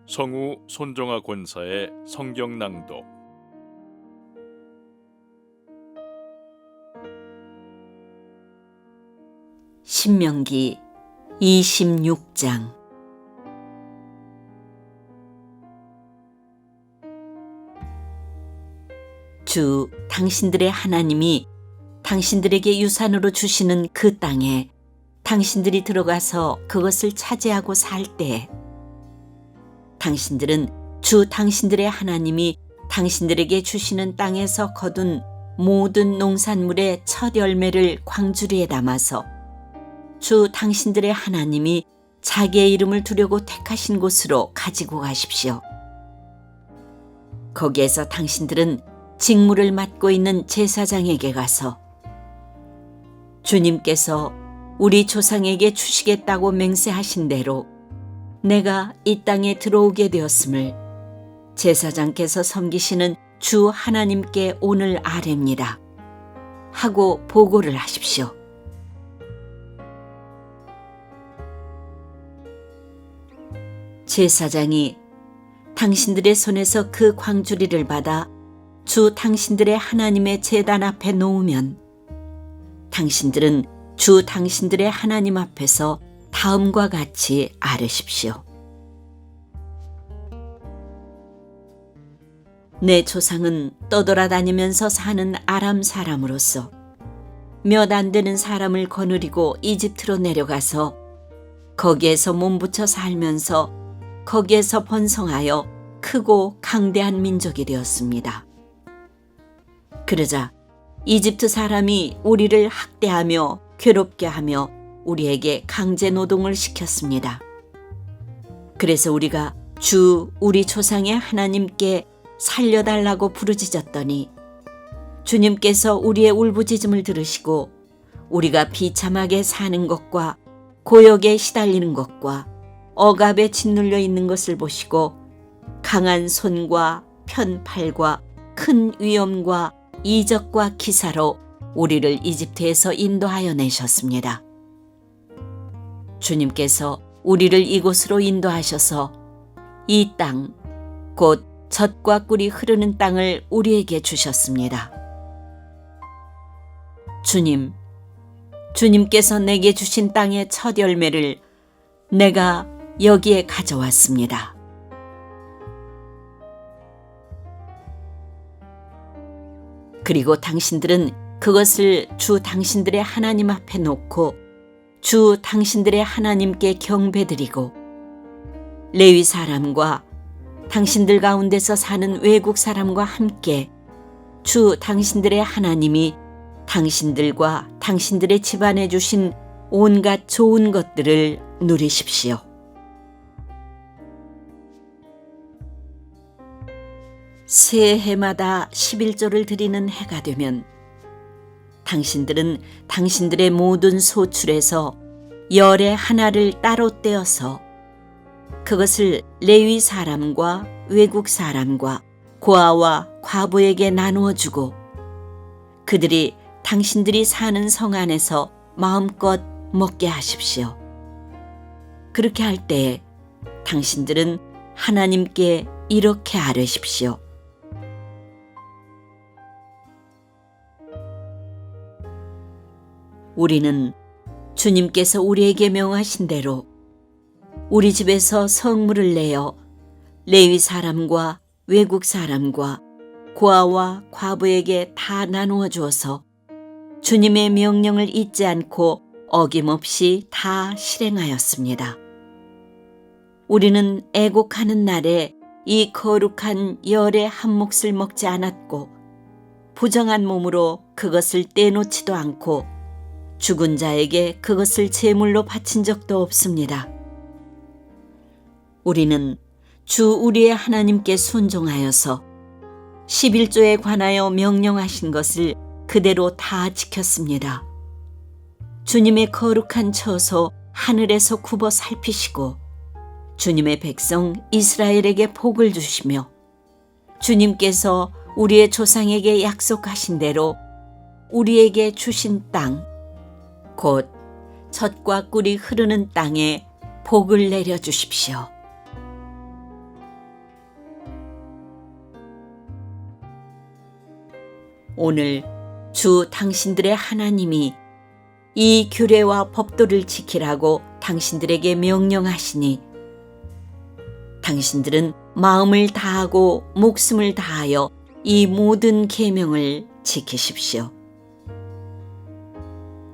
성우 손정아 권사의 성경 낭독. 신명기 26장. 주 당신들의 하나님이 당신들에게 유산으로 주시는 그 땅에 당신들이 들어가서 그것을 차지하고 살 때에 당신들은 주 당신들의 하나님이 당신들에게 주시는 땅에서 거둔 모든 농산물의 첫 열매를 광주리에 담아서 주 당신들의 하나님이 자기의 이름을 두려고 택하신 곳으로 가지고 가십시오. 거기에서 당신들은 직무를 맡고 있는 제사장에게 가서 주님께서 우리 조상에게 주시겠다고 맹세하신 대로 내가 이 땅에 들어오게 되었음을 제사장께서 섬기시는 주 하나님께 오늘 아뢰입니다 하고 보고를 하십시오. 제사장이 당신들의 손에서 그 광주리를 받아 주 당신들의 하나님의 제단 앞에 놓으면 당신들은 주 당신들의 하나님 앞에서 다음과 같이 아뢰십시오. 내 조상은 떠돌아다니면서 사는 아람 사람으로서 몇 안 되는 사람을 거느리고 이집트로 내려가서 거기에서 몸부쳐 살면서 거기에서 번성하여 크고 강대한 민족이 되었습니다. 그러자 이집트 사람이 우리를 학대하며 괴롭게 하며 우리에게 강제 노동을 시켰습니다. 그래서 우리가 주 우리 조상의 하나님께 살려달라고 부르짖었더니 주님께서 우리의 울부짖음을 들으시고 우리가 비참하게 사는 것과 고역에 시달리는 것과 억압에 짓눌려 있는 것을 보시고 강한 손과 편팔과 큰 위엄과 이적과 기사로 우리를 이집트에서 인도하여 내셨습니다. 주님께서 우리를 이곳으로 인도하셔서 이 땅, 곧 젖과 꿀이 흐르는 땅을 우리에게 주셨습니다. 주님께서 내게 주신 땅의 첫 열매를 내가 여기에 가져왔습니다. 그리고 당신들은 그것을 주 당신들의 하나님 앞에 놓고 주 당신들의 하나님께 경배드리고 레위 사람과 당신들 가운데서 사는 외국 사람과 함께 주 당신들의 하나님이 당신들과 당신들의 집안에 주신 온갖 좋은 것들을 누리십시오. 새 해마다 11조를 드리는 해가 되면 당신들은 당신들의 모든 소출에서 열의 하나를 따로 떼어서 그것을 레위 사람과 외국 사람과 고아와 과부에게 나누어 주고 그들이 당신들이 사는 성 안에서 마음껏 먹게 하십시오. 그렇게 할 때에 당신들은 하나님께 이렇게 아뢰십시오. 우리는 주님께서 우리에게 명하신 대로 우리 집에서 성물을 내어 레위 사람과 외국 사람과 고아와 과부에게 다 나누어 주어서 주님의 명령을 잊지 않고 어김없이 다 실행하였습니다. 우리는 애곡하는 날에 이 거룩한 열의 한 몫을 먹지 않았고 부정한 몸으로 그것을 떼놓지도 않고 죽은 자에게 그것을 제물로 바친 적도 없습니다. 우리는 주 우리의 하나님께 순종하여서 11조에 관하여 명령하신 것을 그대로 다 지켰습니다. 주님의 거룩한 처소 하늘에서 굽어 살피시고 주님의 백성 이스라엘에게 복을 주시며 주님께서 우리의 조상에게 약속하신 대로 우리에게 주신 땅, 곧 젖과 꿀이 흐르는 땅에 복을 내려 주십시오. 오늘 주 당신들의 하나님이 이 규례와 법도를 지키라고 당신들에게 명령하시니 당신들은 마음을 다하고 목숨을 다하여 이 모든 계명을 지키십시오.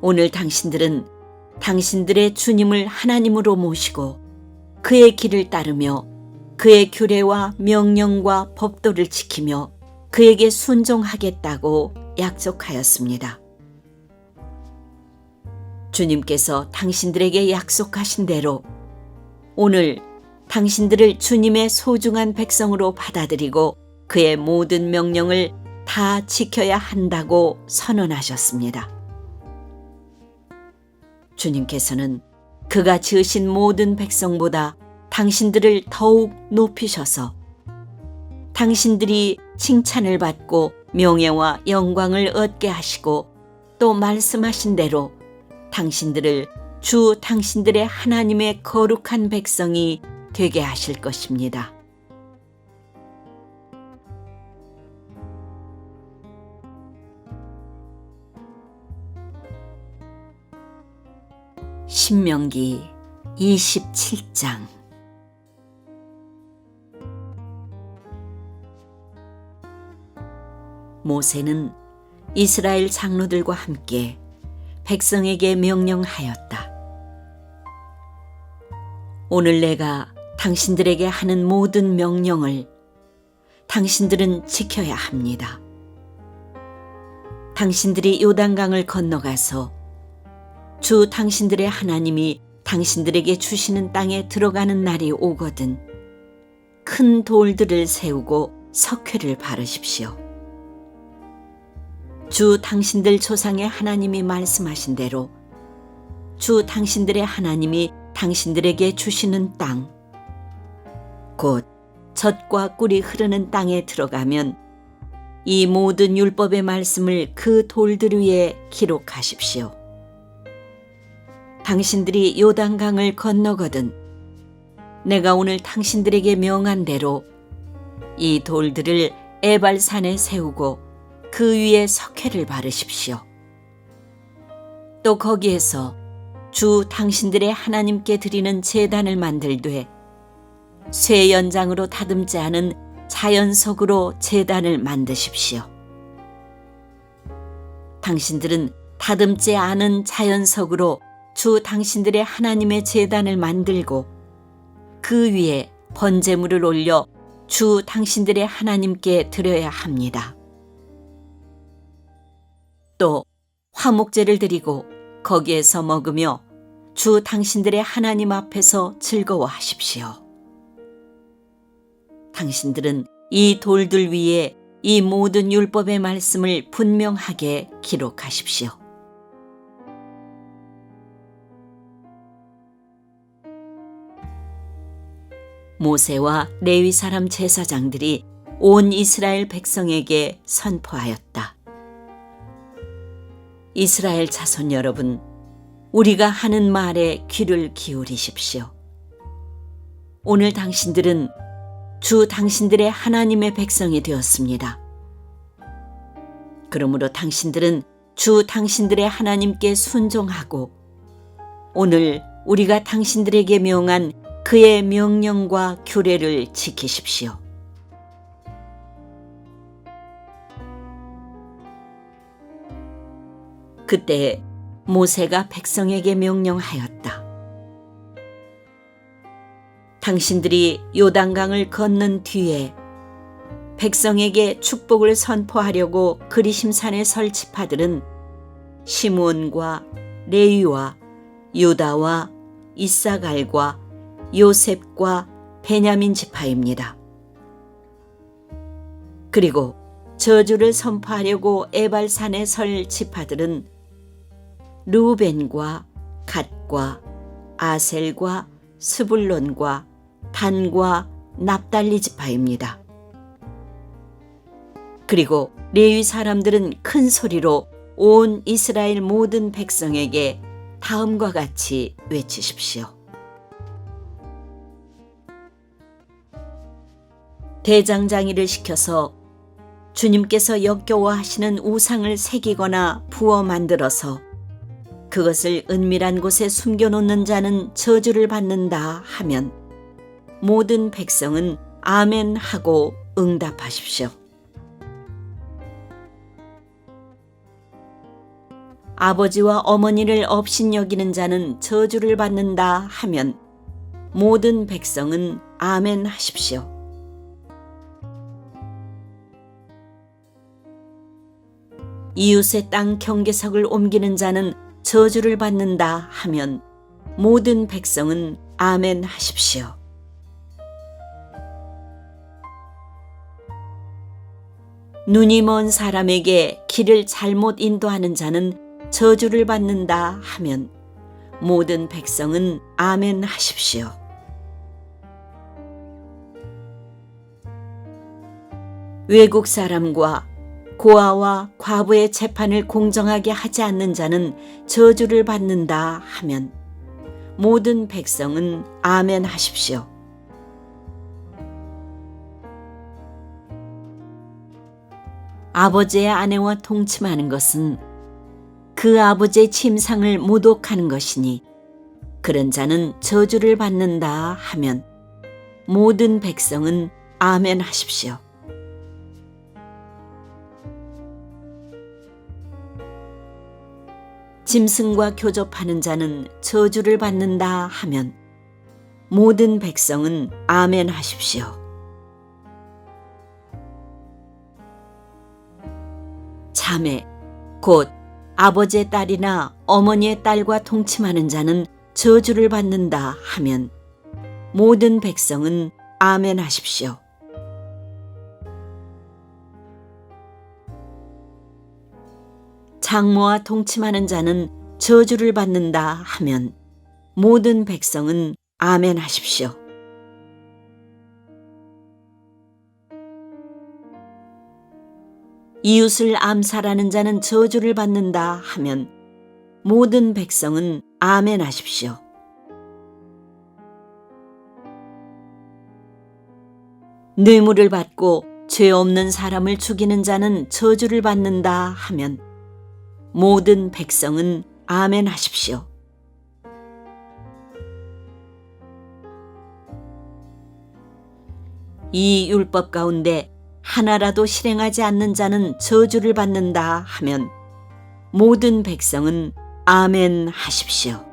오늘 당신들은 당신들의 주님을 하나님으로 모시고 그의 길을 따르며 그의 규례와 명령과 법도를 지키며 그에게 순종하겠다고 약속하였습니다. 주님께서 당신들에게 약속하신 대로 오늘 당신들을 주님의 소중한 백성으로 받아들이고 그의 모든 명령을 다 지켜야 한다고 선언하셨습니다. 주님께서는 그가 지으신 모든 백성보다 당신들을 더욱 높이셔서 당신들이 칭찬을 받고 명예와 영광을 얻게 하시고 또 말씀하신 대로 당신들을 주 당신들의 하나님의 거룩한 백성이 되게 하실 것입니다. 신명기 27장. 모세는 이스라엘 장로들과 함께 백성에게 명령하였다. 오늘 내가 당신들에게 하는 모든 명령을 당신들은 지켜야 합니다. 당신들이 요단강을 건너가서 주 당신들의 하나님이 당신들에게 주시는 땅에 들어가는 날이 오거든 큰 돌들을 세우고 석회를 바르십시오. 주 당신들 조상의 하나님이 말씀하신 대로 주 당신들의 하나님이 당신들에게 주시는 땅, 곧 젖과 꿀이 흐르는 땅에 들어가면 이 모든 율법의 말씀을 그 돌들 위에 기록하십시오. 당신들이 요단강을 건너거든 내가 오늘 당신들에게 명한 대로 이 돌들을 에발산에 세우고 그 위에 석회를 바르십시오. 또 거기에서 주 당신들의 하나님께 드리는 제단을 만들되 쇠 연장으로 다듬지 않은 자연석으로 제단을 만드십시오. 당신들은 다듬지 않은 자연석으로 주 당신들의 하나님의 제단을 만들고 그 위에 번제물을 올려 주 당신들의 하나님께 드려야 합니다. 또 화목제를 드리고 거기에서 먹으며 주 당신들의 하나님 앞에서 즐거워하십시오. 당신들은 이 돌들 위에 이 모든 율법의 말씀을 분명하게 기록하십시오. 모세와 레위 사람 제사장들이 온 이스라엘 백성에게 선포하였다. 이스라엘 자손 여러분, 우리가 하는 말에 귀를 기울이십시오. 오늘 당신들은 주 당신들의 하나님의 백성이 되었습니다. 그러므로 당신들은 주 당신들의 하나님께 순종하고 오늘 우리가 당신들에게 명한 그의 명령과 규례를 지키십시오. 그때 모세가 백성에게 명령하였다. 당신들이 요단강을 건넌 뒤에 백성에게 축복을 선포하려고 그리심산에 설 지파들은 시므온과 레위와 유다와 이사갈과 요셉과 베냐민 지파입니다. 그리고 저주를 선포하려고 에발산에 설 지파들은 르우벤과 갓과 아셀과 스불론과 단과 납달리 지파입니다. 그리고 레위 사람들은 큰 소리로 온 이스라엘 모든 백성에게 다음과 같이 외치십시오. 대장장이를 시켜서 주님께서 역겨워하시는 우상을 새기거나 부어 만들어서 그것을 은밀한 곳에 숨겨놓는 자는 저주를 받는다 하면 모든 백성은 아멘 하고 응답하십시오. 아버지와 어머니를 업신여기는 자는 저주를 받는다 하면 모든 백성은 아멘 하십시오. 이웃의 땅 경계석을 옮기는 자는 저주를 받는다 하면 모든 백성은 아멘 하십시오. 눈이 먼 사람에게 길을 잘못 인도하는 자는 저주를 받는다 하면 모든 백성은 아멘 하십시오. 외국 사람과 고아와 과부의 재판을 공정하게 하지 않는 자는 저주를 받는다 하면 모든 백성은 아멘 하십시오. 아버지의 아내와 동침하는 것은 그 아버지의 침상을 모독하는 것이니 그런 자는 저주를 받는다 하면 모든 백성은 아멘 하십시오. 짐승과 교접하는 자는 저주를 받는다 하면 모든 백성은 아멘 하십시오. 자매, 곧 아버지의 딸이나 어머니의 딸과 동침하는 자는 저주를 받는다 하면 모든 백성은 아멘 하십시오. 장모와 동침하는 자는 저주를 받는다 하면 모든 백성은 아멘 하십시오. 이웃을 암살하는 자는 저주를 받는다 하면 모든 백성은 아멘 하십시오. 뇌물을 받고 죄 없는 사람을 죽이는 자는 저주를 받는다 하면 모든 백성은 아멘 하십시오. 이 율법 가운데 하나라도 실행하지 않는 자는 저주를 받는다 하면 모든 백성은 아멘 하십시오.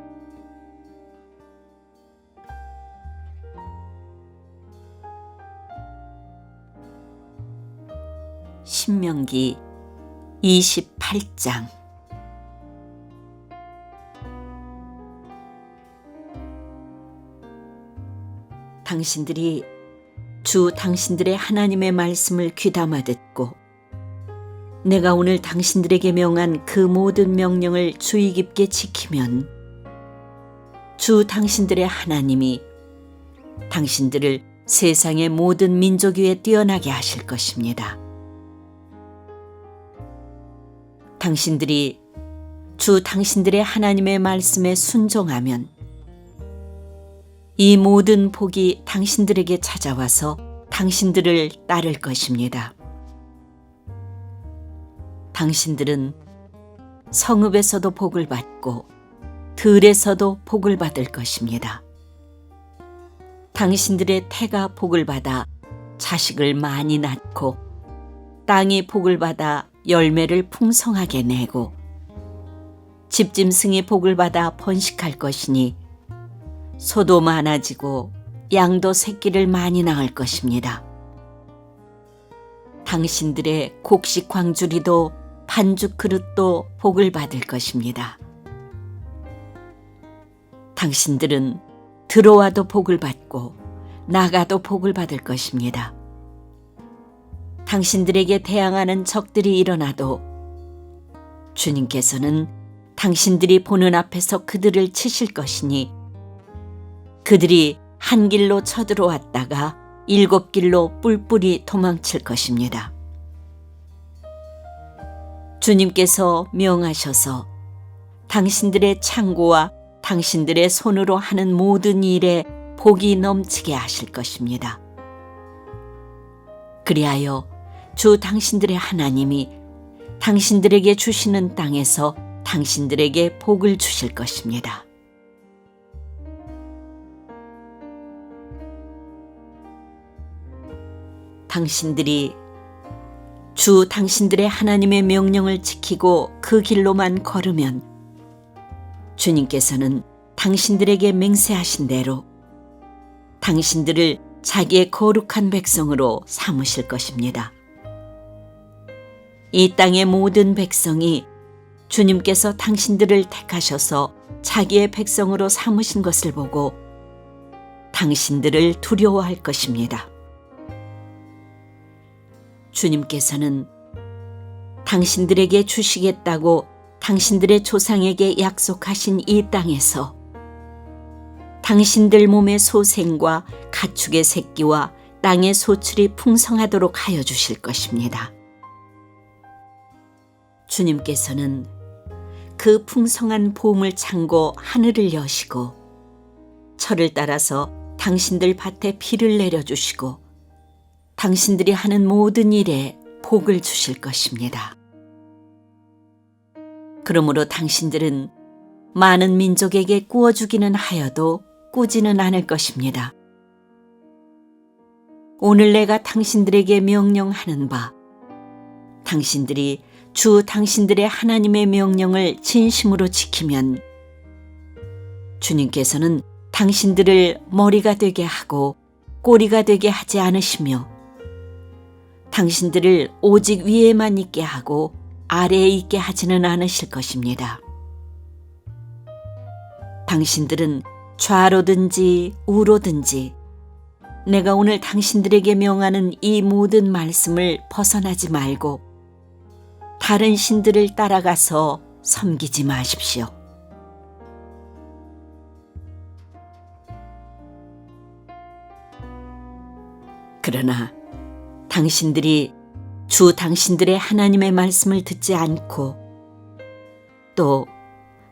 신명기 28장. 당신들이 주 당신들의 하나님의 말씀을 귀담아 듣고 내가 오늘 당신들에게 명한 그 모든 명령을 주의 깊게 지키면 주 당신들의 하나님이 당신들을 세상의 모든 민족 위에 뛰어나게 하실 것입니다. 당신들이 주 당신들의 하나님의 말씀에 순종하면 이 모든 복이 당신들에게 찾아와서 당신들을 따를 것입니다. 당신들은 성읍에서도 복을 받고 들에서도 복을 받을 것입니다. 당신들의 태가 복을 받아 자식을 많이 낳고 땅이 복을 받아 열매를 풍성하게 내고 집짐승이 복을 받아 번식할 것이니 소도 많아지고 양도 새끼를 많이 낳을 것입니다. 당신들의 곡식 광주리도 반죽 그릇도 복을 받을 것입니다. 당신들은 들어와도 복을 받고 나가도 복을 받을 것입니다. 당신들에게 대항하는 적들이 일어나도 주님께서는 당신들이 보는 앞에서 그들을 치실 것이니 그들이 한 길로 쳐들어왔다가 7길로 뿔뿔이 도망칠 것입니다. 주님께서 명하셔서 당신들의 창고와 당신들의 손으로 하는 모든 일에 복이 넘치게 하실 것입니다. 그리하여 주 당신들의 하나님이 당신들에게 주시는 땅에서 당신들에게 복을 주실 것입니다. 당신들이 주 당신들의 하나님의 명령을 지키고 그 길로만 걸으면 주님께서는 당신들에게 맹세하신 대로 당신들을 자기의 거룩한 백성으로 삼으실 것입니다. 이 땅의 모든 백성이 주님께서 당신들을 택하셔서 자기의 백성으로 삼으신 것을 보고 당신들을 두려워할 것입니다. 주님께서는 당신들에게 주시겠다고 당신들의 조상에게 약속하신 이 땅에서 당신들 몸의 소생과 가축의 새끼와 땅의 소출이 풍성하도록 하여 주실 것입니다. 주님께서는 그 풍성한 보물 창고 하늘을 여시고 철을 따라서 당신들 밭에 비를 내려주시고 당신들이 하는 모든 일에 복을 주실 것입니다. 그러므로 당신들은 많은 민족에게 구워주기는 하여도 꾸지는 않을 것입니다. 오늘 내가 당신들에게 명령하는 바, 당신들이 주 당신들의 하나님의 명령을 진심으로 지키면 주님께서는 당신들을 머리가 되게 하고 꼬리가 되게 하지 않으시며 당신들을 오직 위에만 있게 하고 아래에 있게 하지는 않으실 것입니다. 당신들은 좌로든지 우로든지 내가 오늘 당신들에게 명하는 이 모든 말씀을 벗어나지 말고 다른 신들을 따라가서 섬기지 마십시오. 그러나 당신들이 주 당신들의 하나님의 말씀을 듣지 않고 또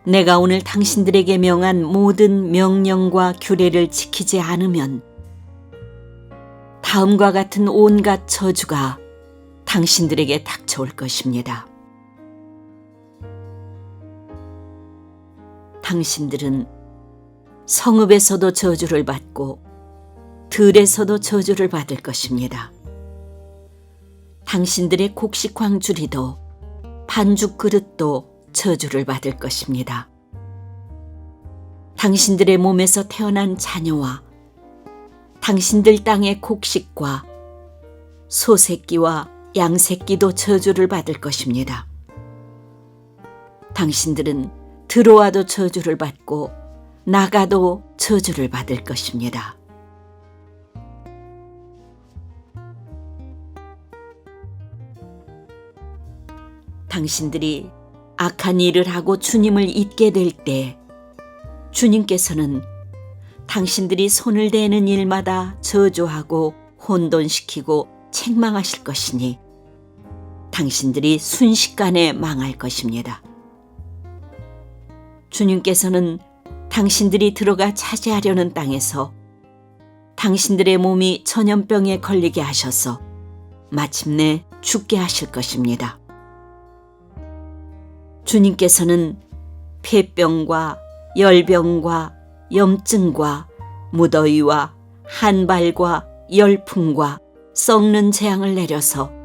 내가 오늘 당신들에게 명한 모든 명령과 규례를 지키지 않으면 다음과 같은 온갖 저주가 당신들에게 닥쳐올 것입니다. 당신들은 성읍에서도 저주를 받고 들에서도 저주를 받을 것입니다. 당신들의 곡식 광주리도 반죽 그릇도 저주를 받을 것입니다. 당신들의 몸에서 태어난 자녀와 당신들 땅의 곡식과 소새끼와 양새끼도 저주를 받을 것입니다. 당신들은 들어와도 저주를 받고 나가도 저주를 받을 것입니다. 당신들이 악한 일을 하고 주님을 잊게 될 때 주님께서는 당신들이 손을 대는 일마다 저주하고 혼돈시키고 책망하실 것이니 당신들이 순식간에 망할 것입니다. 주님께서는 당신들이 들어가 차지하려는 땅에서 당신들의 몸이 전염병에 걸리게 하셔서 마침내 죽게 하실 것입니다. 주님께서는 폐병과 열병과 염증과 무더위와 한발과 열풍과 썩는 재앙을 내려서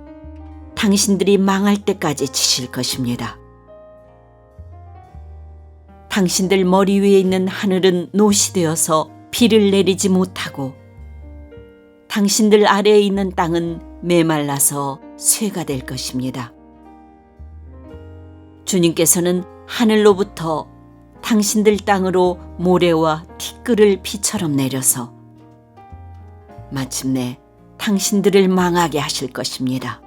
당신들이 망할 때까지 치실 것입니다. 당신들 머리 위에 있는 하늘은 노시 되어서 비를 내리지 못하고 당신들 아래에 있는 땅은 메말라서 쇠가 될 것입니다. 주님께서는 하늘로부터 당신들 땅으로 모래와 티끌을 비처럼 내려서 마침내 당신들을 망하게 하실 것입니다.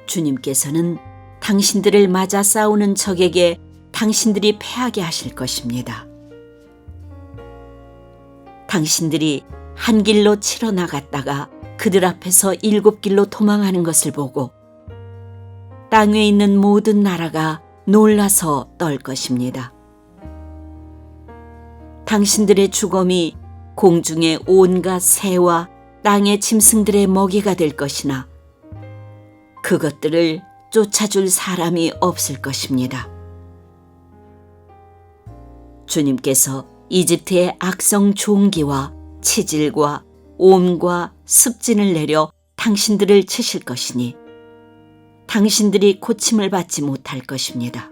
주님께서는 당신들을 맞아 싸우는 적에게 당신들이 패하게 하실 것입니다. 당신들이 한 길로 치러 나갔다가 그들 앞에서 7길로 도망하는 것을 보고 땅 위에 있는 모든 나라가 놀라서 떨 것입니다. 당신들의 죽음이 공중의 온갖 새와 땅의 짐승들의 먹이가 될 것이나 그것들을 쫓아줄 사람이 없을 것입니다. 주님께서 이집트의 악성 종기와 치질과 옴과 습진을 내려 당신들을 치실 것이니 당신들이 고침을 받지 못할 것입니다.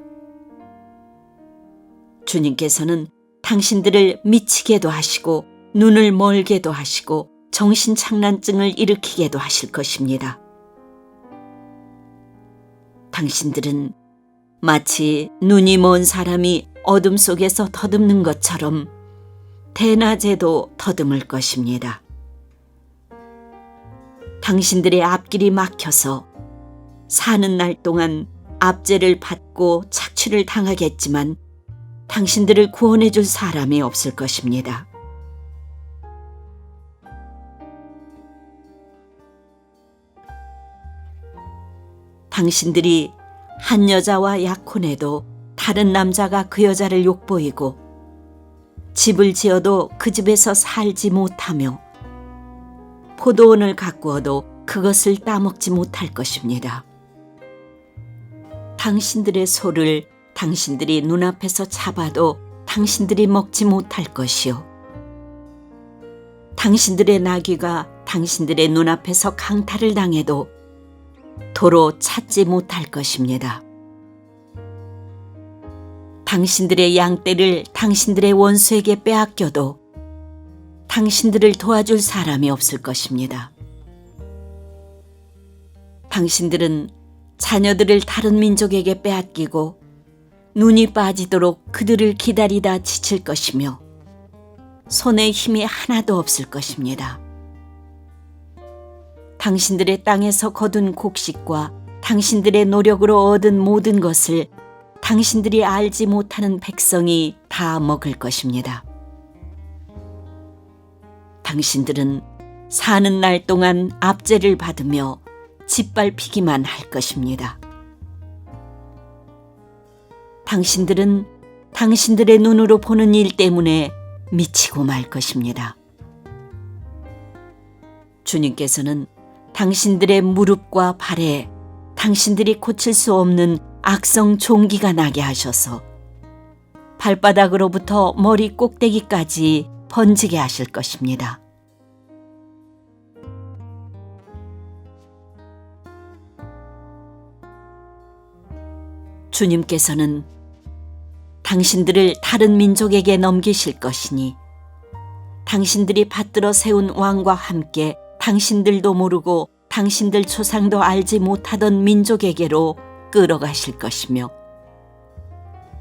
주님께서는 당신들을 미치게도 하시고 눈을 멀게도 하시고 정신착란증을 일으키게도 하실 것입니다. 당신들은 마치 눈이 먼 사람이 어둠 속에서 더듬는 것처럼 대낮에도 더듬을 것입니다. 당신들의 앞길이 막혀서 사는 날 동안 압제를 받고 착취를 당하겠지만 당신들을 구원해 줄 사람이 없을 것입니다. 당신들이 한 여자와 약혼해도 다른 남자가 그 여자를 욕보이고 집을 지어도 그 집에서 살지 못하며 포도원을 가꾸어도 그것을 따먹지 못할 것입니다. 당신들의 소를 당신들이 눈앞에서 잡아도 당신들이 먹지 못할 것이요. 당신들의 나귀가 당신들의 눈앞에서 강탈을 당해도 도로 찾지 못할 것입니다. 당신들의 양떼를 당신들의 원수에게 빼앗겨도 당신들을 도와줄 사람이 없을 것입니다. 당신들은 자녀들을 다른 민족에게 빼앗기고 눈이 빠지도록 그들을 기다리다 지칠 것이며 손에 힘이 하나도 없을 것입니다. 당신들의 땅에서 거둔 곡식과 당신들의 노력으로 얻은 모든 것을 당신들이 알지 못하는 백성이 다 먹을 것입니다. 당신들은 사는 날 동안 압제를 받으며 짓밟히기만 할 것입니다. 당신들은 당신들의 눈으로 보는 일 때문에 미치고 말 것입니다. 주님께서는 당신들의 무릎과 발에 당신들이 고칠 수 없는 악성 종기가 나게 하셔서 발바닥으로부터 머리 꼭대기까지 번지게 하실 것입니다. 주님께서는 당신들을 다른 민족에게 넘기실 것이니 당신들이 받들어 세운 왕과 함께 당신들도 모르고 당신들 조상도 알지 못하던 민족에게로 끌어가실 것이며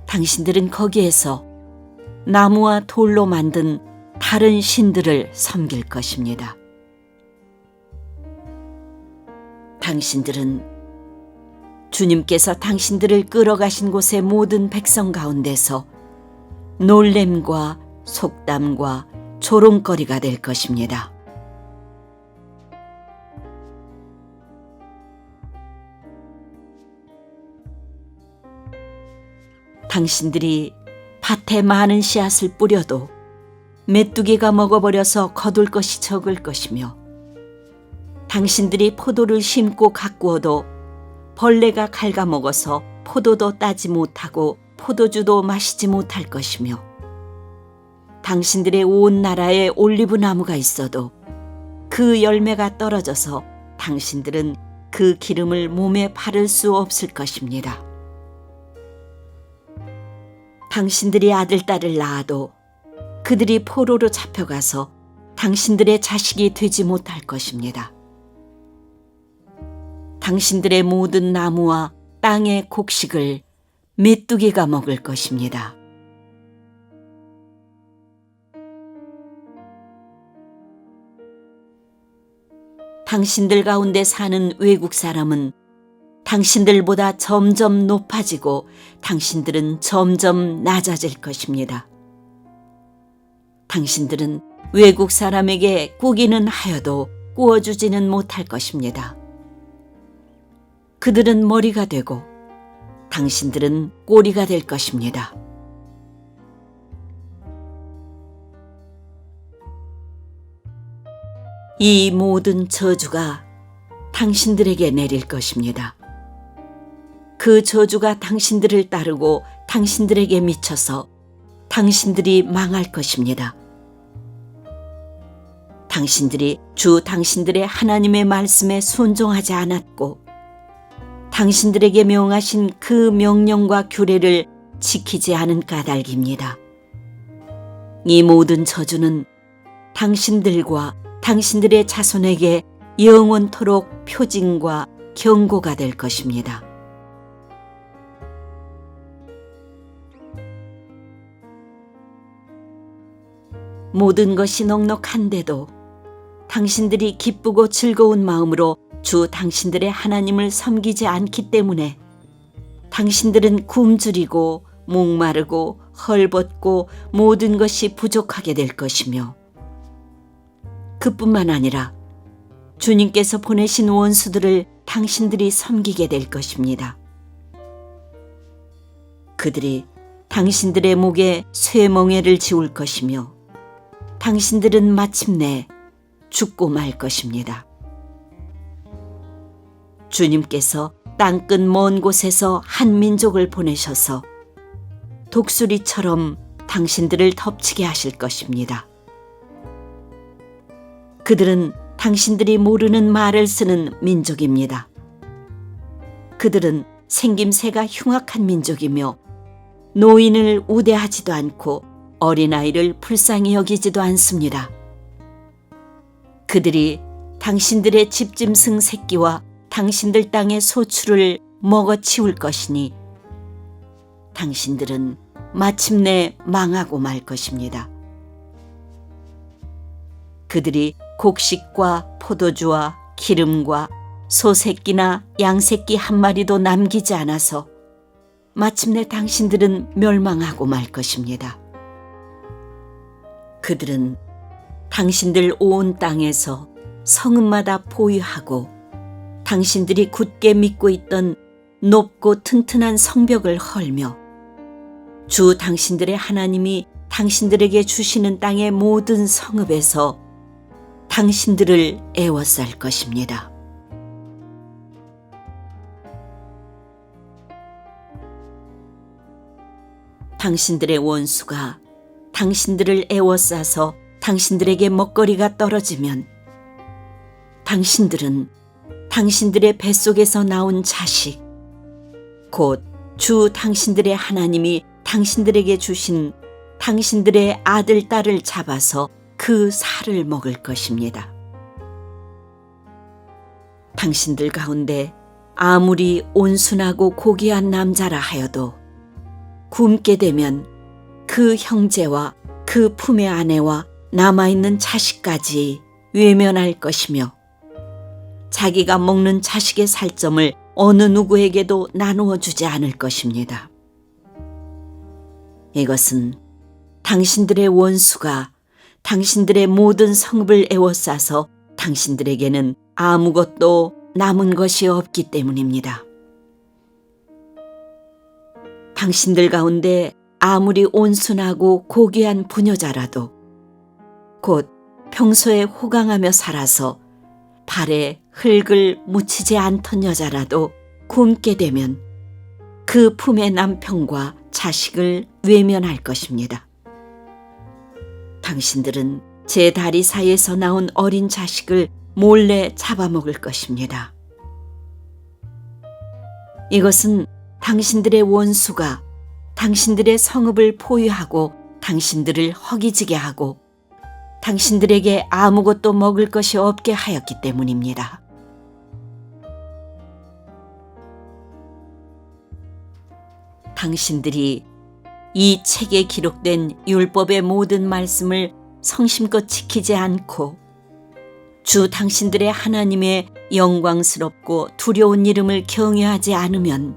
당신들은 거기에서 나무와 돌로 만든 다른 신들을 섬길 것입니다. 당신들은 주님께서 당신들을 끌어가신 곳의 모든 백성 가운데서 놀램과 속담과 조롱거리가 될 것입니다. 당신들이 밭에 많은 씨앗을 뿌려도 메뚜기가 먹어버려서 거둘 것이 적을 것이며 당신들이 포도를 심고 가꾸어도 벌레가 갉아먹어서 포도도 따지 못하고 포도주도 마시지 못할 것이며 당신들의 온 나라에 올리브 나무가 있어도 그 열매가 떨어져서 당신들은 그 기름을 몸에 바를 수 없을 것입니다. 당신들이 아들, 딸을 낳아도 그들이 포로로 잡혀가서 당신들의 자식이 되지 못할 것입니다. 당신들의 모든 나무와 땅의 곡식을 메뚜기가 먹을 것입니다. 당신들 가운데 사는 외국 사람은 당신들보다 점점 높아지고 당신들은 점점 낮아질 것입니다. 당신들은 외국 사람에게 꾸기는 하여도 꾸어주지는 못할 것입니다. 그들은 머리가 되고 당신들은 꼬리가 될 것입니다. 이 모든 저주가 당신들에게 내릴 것입니다. 그 저주가 당신들을 따르고 당신들에게 미쳐서 당신들이 망할 것입니다. 당신들이 주 당신들의 하나님의 말씀에 순종하지 않았고 당신들에게 명하신 그 명령과 규례를 지키지 않은 까닭입니다. 이 모든 저주는 당신들과 당신들의 자손에게 영원토록 표징과 경고가 될 것입니다. 모든 것이 넉넉한데도 당신들이 기쁘고 즐거운 마음으로 주 당신들의 하나님을 섬기지 않기 때문에 당신들은 굶주리고 목마르고 헐벗고 모든 것이 부족하게 될 것이며 그뿐만 아니라 주님께서 보내신 원수들을 당신들이 섬기게 될 것입니다. 그들이 당신들의 목에 쇠멍에를 지울 것이며 당신들은 마침내 죽고 말 것입니다. 주님께서 땅끝 먼 곳에서 한 민족을 보내셔서 독수리처럼 당신들을 덮치게 하실 것입니다. 그들은 당신들이 모르는 말을 쓰는 민족입니다. 그들은 생김새가 흉악한 민족이며 노인을 우대하지도 않고 어린아이를 불쌍히 여기지도 않습니다. 그들이 당신들의 집짐승 새끼와 당신들 땅의 소출을 먹어치울 것이니 당신들은 마침내 망하고 말 것입니다. 그들이 곡식과 포도주와 기름과 소새끼나 양새끼 한 마리도 남기지 않아서 마침내 당신들은 멸망하고 말 것입니다. 그들은 당신들 온 땅에서 성읍마다 보유하고 당신들이 굳게 믿고 있던 높고 튼튼한 성벽을 헐며 주 당신들의 하나님이 당신들에게 주시는 땅의 모든 성읍에서 당신들을 애워쌀 것입니다. 당신들의 원수가 당신들을 애워싸서 당신들에게 먹거리가 떨어지면 당신들은 당신들의 뱃속에서 나온 자식, 곧 주 당신들의 하나님이 당신들에게 주신 당신들의 아들, 딸을 잡아서 그 살을 먹을 것입니다. 당신들 가운데 아무리 온순하고 고귀한 남자라 하여도 굶게 되면 그 형제와 그 품의 아내와 남아있는 자식까지 외면할 것이며 자기가 먹는 자식의 살점을 어느 누구에게도 나누어 주지 않을 것입니다. 이것은 당신들의 원수가 당신들의 모든 성읍을 애워싸서 당신들에게는 아무것도 남은 것이 없기 때문입니다. 당신들 가운데 아무리 온순하고 고귀한 부녀자라도 곧 평소에 호강하며 살아서 발에 흙을 묻히지 않던 여자라도 굶게 되면 그 품의 남편과 자식을 외면할 것입니다. 당신들은 제 다리 사이에서 나온 어린 자식을 몰래 잡아먹을 것입니다. 이것은 당신들의 원수가 당신들의 성읍을 포위하고 당신들을 허기지게 하고 당신들에게 아무것도 먹을 것이 없게 하였기 때문입니다. 당신들이 이 책에 기록된 율법의 모든 말씀을 성심껏 지키지 않고 주 당신들의 하나님의 영광스럽고 두려운 이름을 경외하지 않으면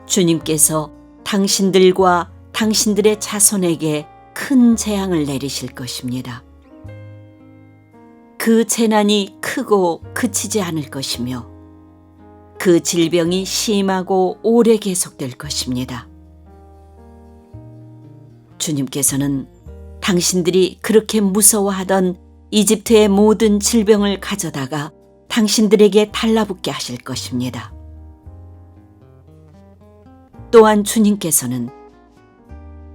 주님께서 당신들과 당신들의 자손에게 큰 재앙을 내리실 것입니다. 그 재난이 크고 그치지 않을 것이며 그 질병이 심하고 오래 계속될 것입니다. 주님께서는 당신들이 그렇게 무서워하던 이집트의 모든 질병을 가져다가 당신들에게 달라붙게 하실 것입니다. 또한 주님께서는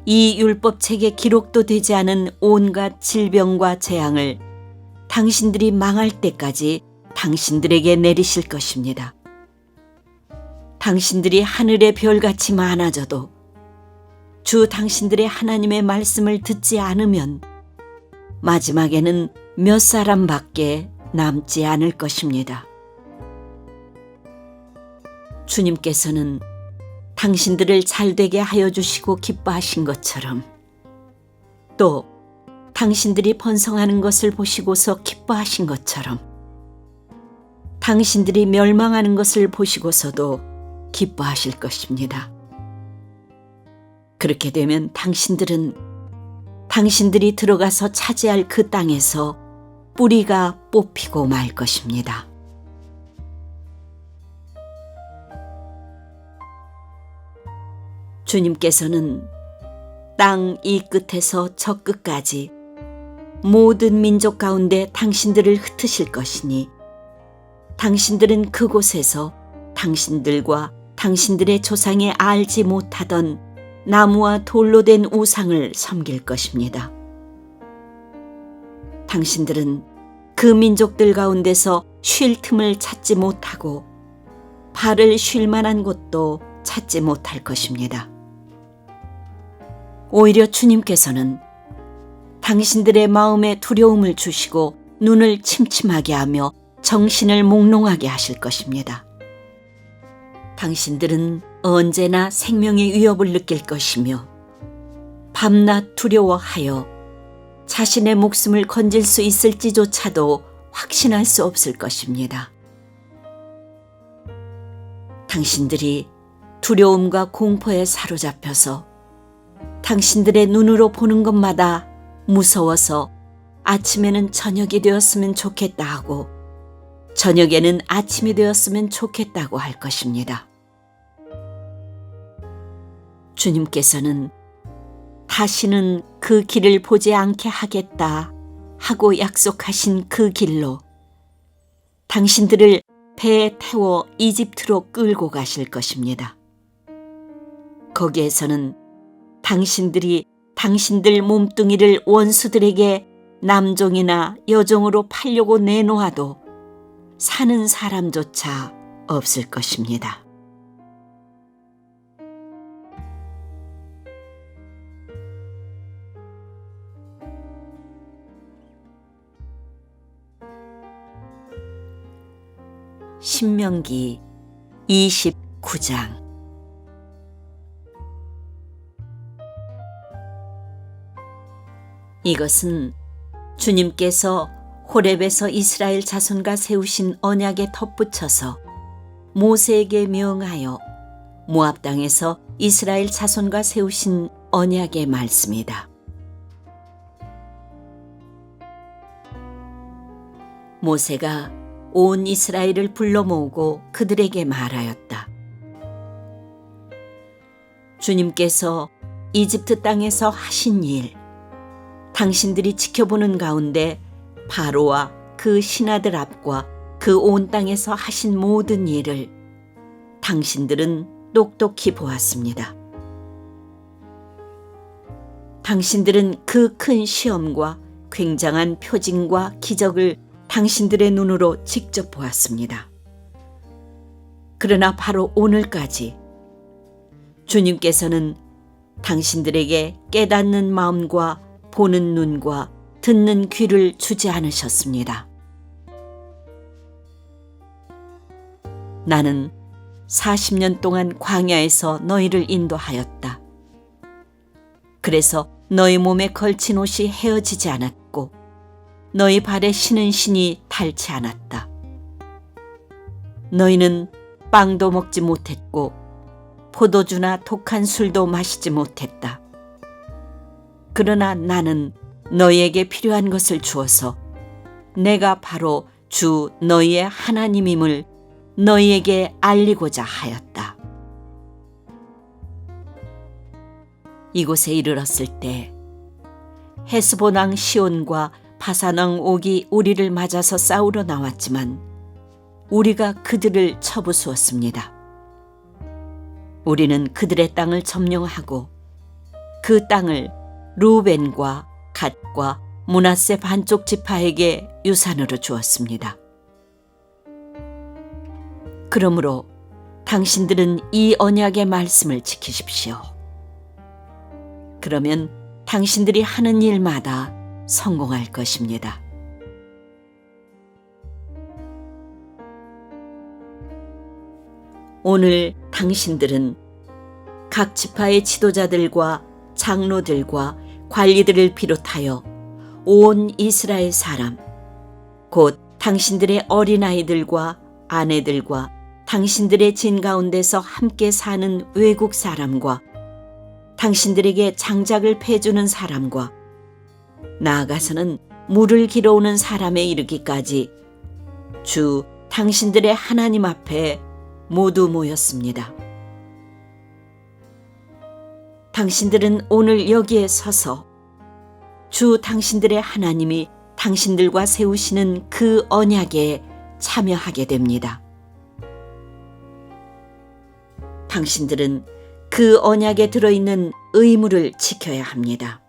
이 율법책에 기록도 되지 않은 온갖 질병과 재앙을 당신들이 망할 때까지 당신들에게 내리실 것입니다. 당신들이 하늘의 별같이 많아져도 주 당신들의 하나님의 말씀을 듣지 않으면 마지막에는 몇 사람밖에 남지 않을 것입니다. 주님께서는 당신들을 잘되게 하여 주시고 기뻐하신 것처럼 또 당신들이 번성하는 것을 보시고서 기뻐하신 것처럼 당신들이 멸망하는 것을 보시고서도 기뻐하실 것입니다. 그렇게 되면 당신들은 당신들이 들어가서 차지할 그 땅에서 뿌리가 뽑히고 말 것입니다. 주님께서는 땅 이 끝에서 저 끝까지 모든 민족 가운데 당신들을 흩으실 것이니 당신들은 그곳에서 당신들과 당신들의 조상이 알지 못하던 나무와 돌로 된 우상을 섬길 것입니다. 당신들은 그 민족들 가운데서 쉴 틈을 찾지 못하고 발을 쉴 만한 곳도 찾지 못할 것입니다. 오히려 주님께서는 당신들의 마음에 두려움을 주시고 눈을 침침하게 하며 정신을 몽롱하게 하실 것입니다. 당신들은 언제나 생명의 위협을 느낄 것이며 밤낮 두려워하여 자신의 목숨을 건질 수 있을지조차도 확신할 수 없을 것입니다. 당신들이 두려움과 공포에 사로잡혀서 당신들의 눈으로 보는 것마다 무서워서 아침에는 저녁이 되었으면 좋겠다 하고 저녁에는 아침이 되었으면 좋겠다고 할 것입니다. 주님께서는 다시는 그 길을 보지 않게 하겠다 하고 약속하신 그 길로 당신들을 배에 태워 이집트로 끌고 가실 것입니다. 거기에서는 당신들이 당신들 몸뚱이를 원수들에게 남종이나 여종으로 팔려고 내놓아도 사는 사람조차 없을 것입니다. 신명기 29장. 이것은 주님께서 호렙에서 이스라엘 자손과 세우신 언약에 덧붙여서 모세에게 명하여 모압 땅에서 이스라엘 자손과 세우신 언약의 말씀이다. 모세가 온 이스라엘을 불러 모으고 그들에게 말하였다. 주님께서 이집트 땅에서 하신 일, 당신들이 지켜보는 가운데 바로와 그 신하들 앞과 그 온 땅에서 하신 모든 일을 당신들은 똑똑히 보았습니다. 당신들은 그 큰 시험과 굉장한 표징과 기적을 당신들의 눈으로 직접 보았습니다. 그러나 바로 오늘까지 주님께서는 당신들에게 깨닫는 마음과 보는 눈과 듣는 귀를 주지 않으셨습니다. 나는 40년 동안 광야에서 너희를 인도하였다. 그래서 너희 몸에 걸친 옷이 헤어지지 않았고 너희 발에 신은 신이 닳지 않았다. 너희는 빵도 먹지 못했고 포도주나 독한 술도 마시지 못했다. 그러나 나는 너희에게 필요한 것을 주어서 내가 바로 주 너희의 하나님임을 너희에게 알리고자 하였다. 이곳에 이르렀을 때 헤스본 왕 시온과 바산 왕 옥이 우리를 맞아서 싸우러 나왔지만 우리가 그들을 쳐부수었습니다. 우리는 그들의 땅을 점령하고 그 땅을 루벤과 갓과 므낫세 반쪽 지파에게 유산으로 주었습니다. 그러므로 당신들은 이 언약의 말씀을 지키십시오. 그러면 당신들이 하는 일마다 성공할 것입니다. 오늘 당신들은 각 지파의 지도자들과 장로들과 관리들을 비롯하여 온 이스라엘 사람, 곧 당신들의 어린아이들과 아내들과 당신들의 진 가운데서 함께 사는 외국 사람과 당신들에게 장작을 패주는 사람과 나아가서는 물을 길어오는 사람에 이르기까지 주 당신들의 하나님 앞에 모두 모였습니다. 당신들은 오늘 여기에 서서 주 당신들의 하나님이 당신들과 세우시는 그 언약에 참여하게 됩니다. 당신들은 그 언약에 들어있는 의무를 지켜야 합니다.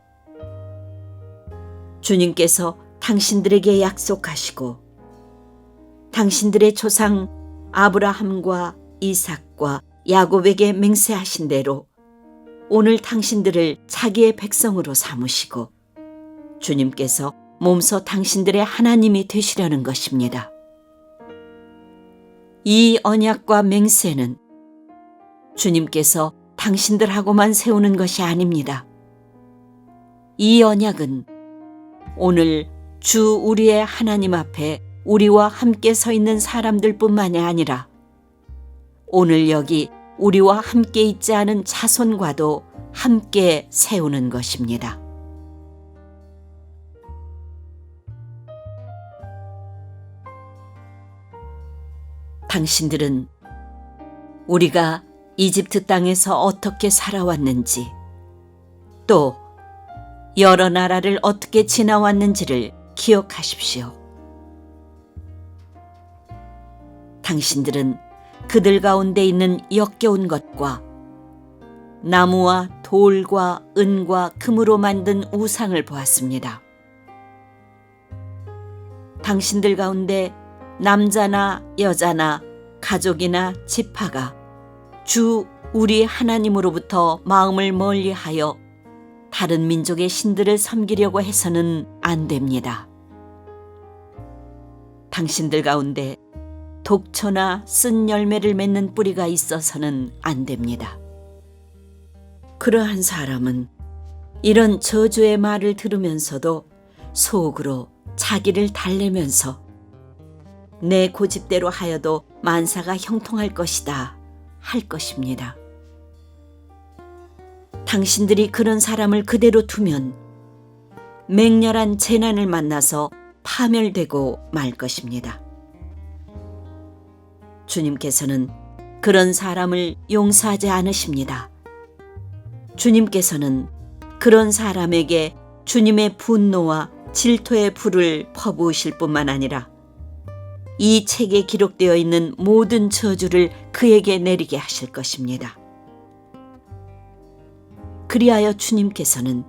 주님께서 당신들에게 약속하시고 당신들의 조상 아브라함과 이삭과 야곱에게 맹세하신 대로 오늘 당신들을 자기의 백성으로 삼으시고 주님께서 몸소 당신들의 하나님이 되시려는 것입니다. 이 언약과 맹세는 주님께서 당신들하고만 세우는 것이 아닙니다. 이 언약은 오늘 주 우리의 하나님 앞에 우리와 함께 서 있는 사람들뿐만이 아니라 오늘 여기 우리와 함께 있지 않은 자손과도 함께 세우는 것입니다. 당신들은 우리가 이집트 땅에서 어떻게 살아왔는지 또 여러 나라를 어떻게 지나왔는지를 기억하십시오. 당신들은 그들 가운데 있는 역겨운 것과 나무와 돌과 은과 금으로 만든 우상을 보았습니다. 당신들 가운데 남자나 여자나 가족이나 지파가 주 우리 하나님으로부터 마음을 멀리하여 다른 민족의 신들을 섬기려고 해서는 안 됩니다. 당신들 가운데 독초나 쓴 열매를 맺는 뿌리가 있어서는 안 됩니다. 그러한 사람은 이런 저주의 말을 들으면서도 속으로 자기를 달래면서 내 고집대로 하여도 만사가 형통할 것이다 할 것입니다. 당신들이 그런 사람을 그대로 두면 맹렬한 재난을 만나서 파멸되고 말 것입니다. 주님께서는 그런 사람을 용서하지 않으십니다. 주님께서는 그런 사람에게 주님의 분노와 질투의 불을 퍼부으실 뿐만 아니라 이 책에 기록되어 있는 모든 저주를 그에게 내리게 하실 것입니다. 그리하여 주님께서는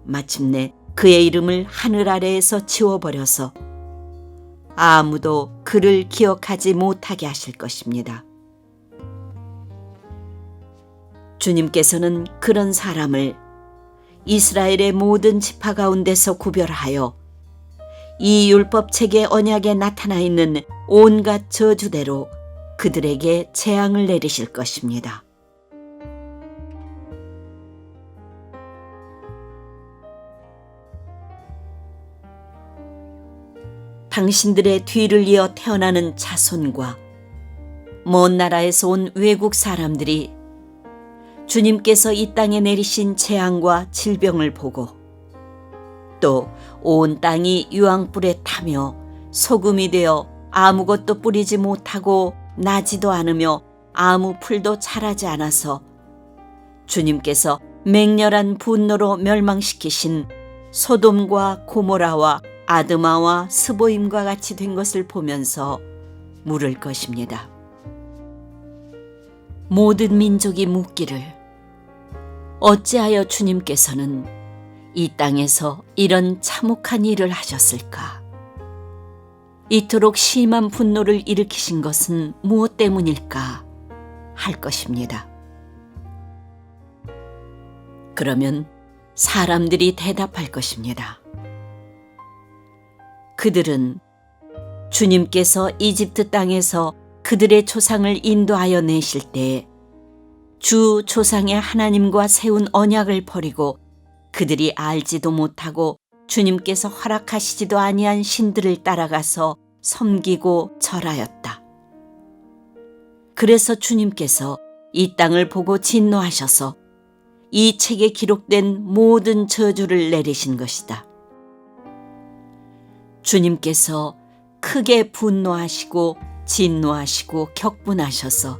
마침내 그의 이름을 하늘 아래에서 지워버려서 아무도 그를 기억하지 못하게 하실 것입니다. 주님께서는 그런 사람을 이스라엘의 모든 지파 가운데서 구별하여 이 율법책의 언약에 나타나 있는 온갖 저주대로 그들에게 재앙을 내리실 것입니다. 당신들의 뒤를 이어 태어나는 자손과 먼 나라에서 온 외국 사람들이 주님께서 이 땅에 내리신 재앙과 질병을 보고 또 온 땅이 유황불에 타며 소금이 되어 아무것도 뿌리지 못하고 나지도 않으며 아무 풀도 자라지 않아서 주님께서 맹렬한 분노로 멸망시키신 소돔과 고모라와 아드마와 스보임과 같이 된 것을 보면서 물을 것입니다. 모든 민족이 묻기를 어찌하여 주님께서는 이 땅에서 이런 참혹한 일을 하셨을까? 이토록 심한 분노를 일으키신 것은 무엇 때문일까? 할 것입니다. 그러면 사람들이 대답할 것입니다. 그들은 주님께서 이집트 땅에서 그들의 조상을 인도하여 내실 때에 주 조상의 하나님과 세운 언약을 버리고 그들이 알지도 못하고 주님께서 허락하시지도 아니한 신들을 따라가서 섬기고 절하였다. 그래서 주님께서 이 땅을 보고 진노하셔서 이 책에 기록된 모든 저주를 내리신 것이다. 주님께서 크게 분노하시고 진노하시고 격분하셔서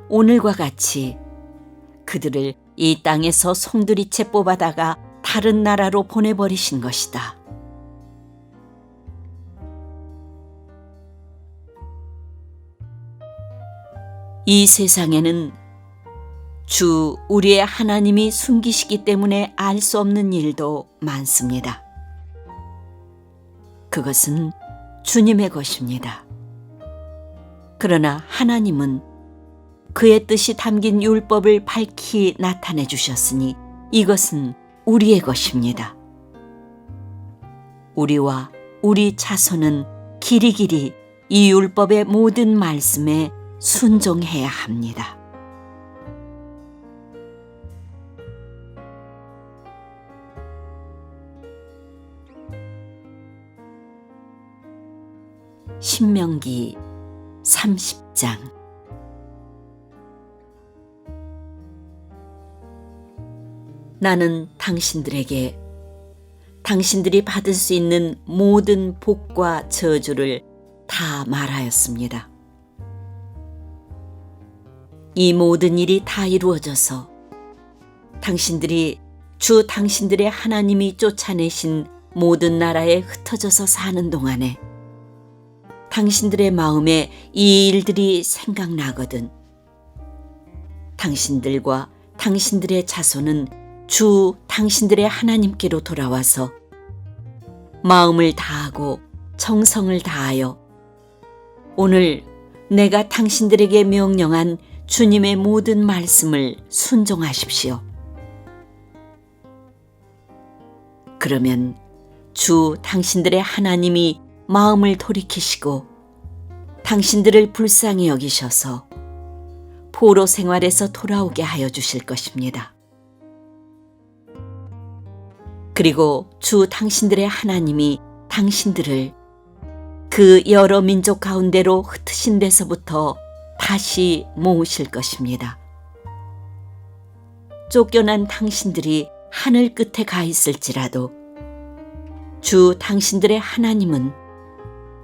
오늘과 같이 그들을 이 땅에서 송두리째 뽑아다가 다른 나라로 보내버리신 것이다. 이 세상에는 주 우리의 하나님이 숨기시기 때문에 알 수 없는 일도 많습니다. 그것은 주님의 것입니다. 그러나 하나님은 그의 뜻이 담긴 율법을 밝히 나타내 주셨으니 이것은 우리의 것입니다. 우리와 우리 자손은 길이길이 이 율법의 모든 말씀에 순종해야 합니다. 신명기 30장. 나는 당신들에게 당신들이 받을 수 있는 모든 복과 저주를 다 말하였습니다. 이 모든 일이 다 이루어져서 당신들이 주 당신들의 하나님이 쫓아내신 모든 나라에 흩어져서 사는 동안에 당신들의 마음에 이 일들이 생각나거든 당신들과 당신들의 자손은 주 당신들의 하나님께로 돌아와서 마음을 다하고 정성을 다하여 오늘 내가 당신들에게 명령한 주님의 모든 말씀을 순종하십시오. 그러면 주 당신들의 하나님이 마음을 돌이키시고 당신들을 불쌍히 여기셔서 포로 생활에서 돌아오게 하여 주실 것입니다. 그리고 주 당신들의 하나님이 당신들을 그 여러 민족 가운데로 흩으신 데서부터 다시 모으실 것입니다. 쫓겨난 당신들이 하늘 끝에 가 있을지라도 주 당신들의 하나님은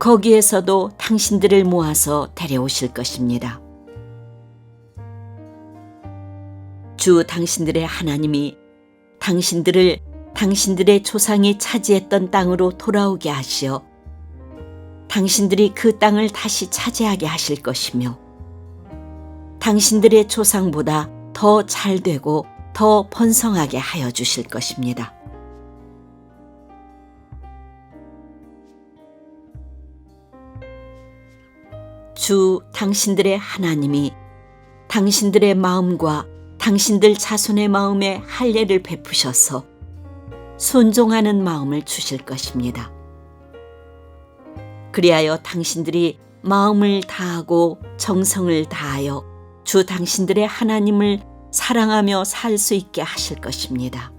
거기에서도 당신들을 모아서 데려오실 것입니다. 주 당신들의 하나님이 당신들을 당신들의 조상이 차지했던 땅으로 돌아오게 하시어 당신들이 그 땅을 다시 차지하게 하실 것이며 당신들의 조상보다 더 잘되고 더 번성하게 하여 주실 것입니다. 주 당신들의 하나님이 당신들의 마음과 당신들 자손의 마음에 할례를 베푸셔서 순종하는 마음을 주실 것입니다. 그리하여 당신들이 마음을 다하고 정성을 다하여 주 당신들의 하나님을 사랑하며 살 수 있게 하실 것입니다.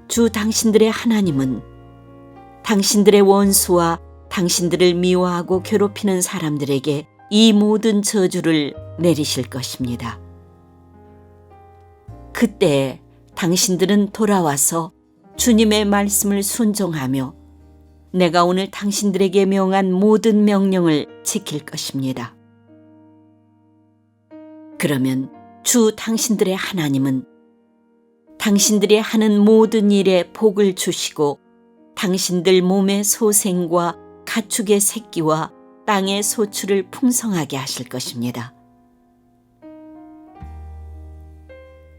주 당신들의 하나님은 당신들의 원수와 당신들을 미워하고 괴롭히는 사람들에게 이 모든 저주를 내리실 것입니다. 그때 당신들은 돌아와서 주님의 말씀을 순종하며 내가 오늘 당신들에게 명한 모든 명령을 지킬 것입니다. 그러면 주 당신들의 하나님은 당신들이 하는 모든 일에 복을 주시고 당신들 몸의 소생과 가축의 새끼와 땅의 소출을 풍성하게 하실 것입니다.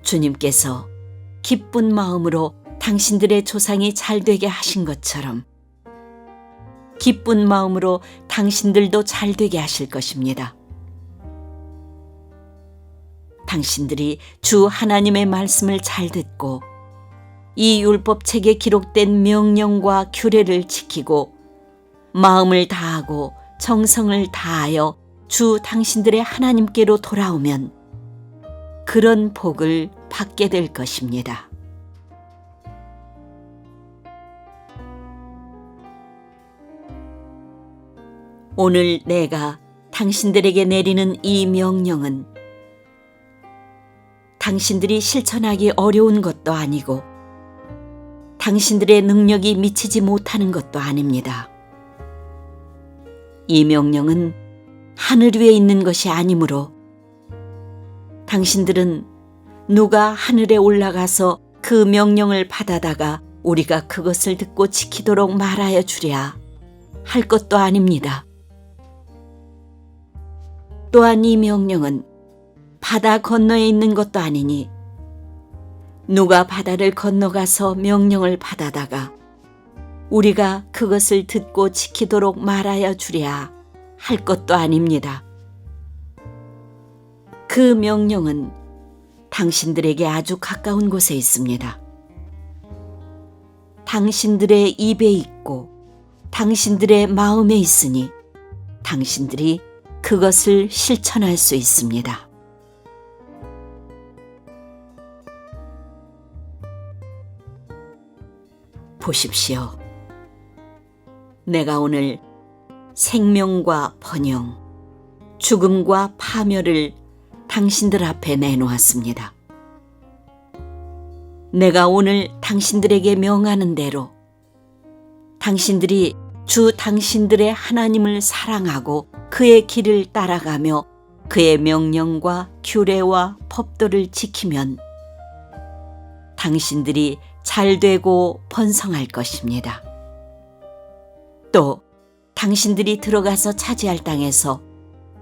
주님께서 기쁜 마음으로 당신들의 조상이 잘되게 하신 것처럼 기쁜 마음으로 당신들도 잘되게 하실 것입니다. 당신들이 주 하나님의 말씀을 잘 듣고 이 율법책에 기록된 명령과 규례를 지키고 마음을 다하고 정성을 다하여 주 당신들의 하나님께로 돌아오면 그런 복을 받게 될 것입니다. 오늘 내가 당신들에게 내리는 이 명령은 당신들이 실천하기 어려운 것도 아니고 당신들의 능력이 미치지 못하는 것도 아닙니다. 이 명령은 하늘 위에 있는 것이 아니므로 당신들은 누가 하늘에 올라가서 그 명령을 받아다가 우리가 그것을 듣고 지키도록 말하여 주랴 할 것도 아닙니다. 또한 이 명령은 바다 건너에 있는 것도 아니니 누가 바다를 건너가서 명령을 받아다가 우리가 그것을 듣고 지키도록 말하여 주랴 할 것도 아닙니다. 그 명령은 당신들에게 아주 가까운 곳에 있습니다. 당신들의 입에 있고 당신들의 마음에 있으니 당신들이 그것을 실천할 수 있습니다. 보십시오. 내가 오늘 생명과 번영, 죽음과 파멸을 당신들 앞에 내놓았습니다. 내가 오늘 당신들에게 명하는 대로 당신들이 주 당신들의 하나님을 사랑하고 그의 길을 따라가며 그의 명령과 규례와 법도를 지키면 당신들이 잘되고 번성할 것입니다. 또 당신들이 들어가서 차지할 땅에서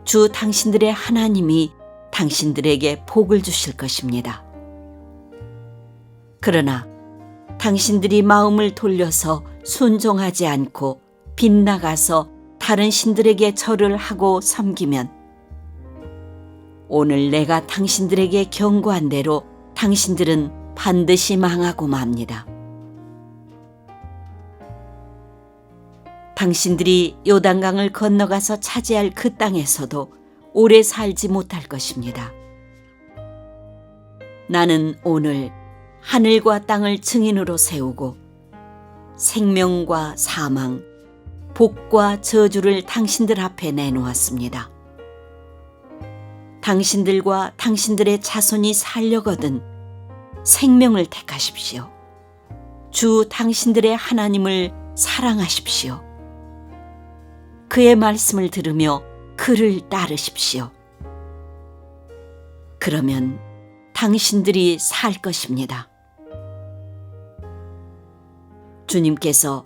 주 당신들의 하나님이 당신들에게 복을 주실 것입니다. 그러나 당신들이 마음을 돌려서 순종하지 않고 빗나가서 다른 신들에게 절을 하고 섬기면 오늘 내가 당신들에게 경고한 대로 당신들은 반드시 망하고 맙니다. 당신들이 요단강을 건너가서 차지할 그 땅에서도 오래 살지 못할 것입니다. 나는 오늘 하늘과 땅을 증인으로 세우고 생명과 사망, 복과 저주를 당신들 앞에 내놓았습니다. 당신들과 당신들의 자손이 살려거든 생명을 택하십시오. 주 당신들의 하나님을 사랑하십시오. 그의 말씀을 들으며 그를 따르십시오. 그러면 당신들이 살 것입니다. 주님께서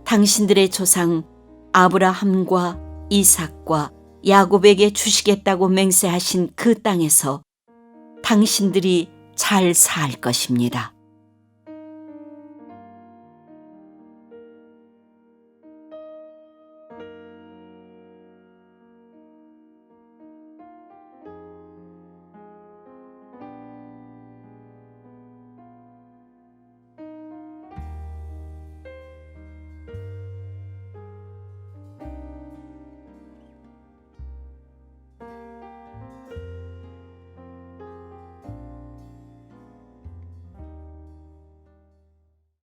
당신들의 조상 아브라함과 이삭과 야곱에게 주시겠다고 맹세하신 그 땅에서 당신들이 잘 살 것입니다.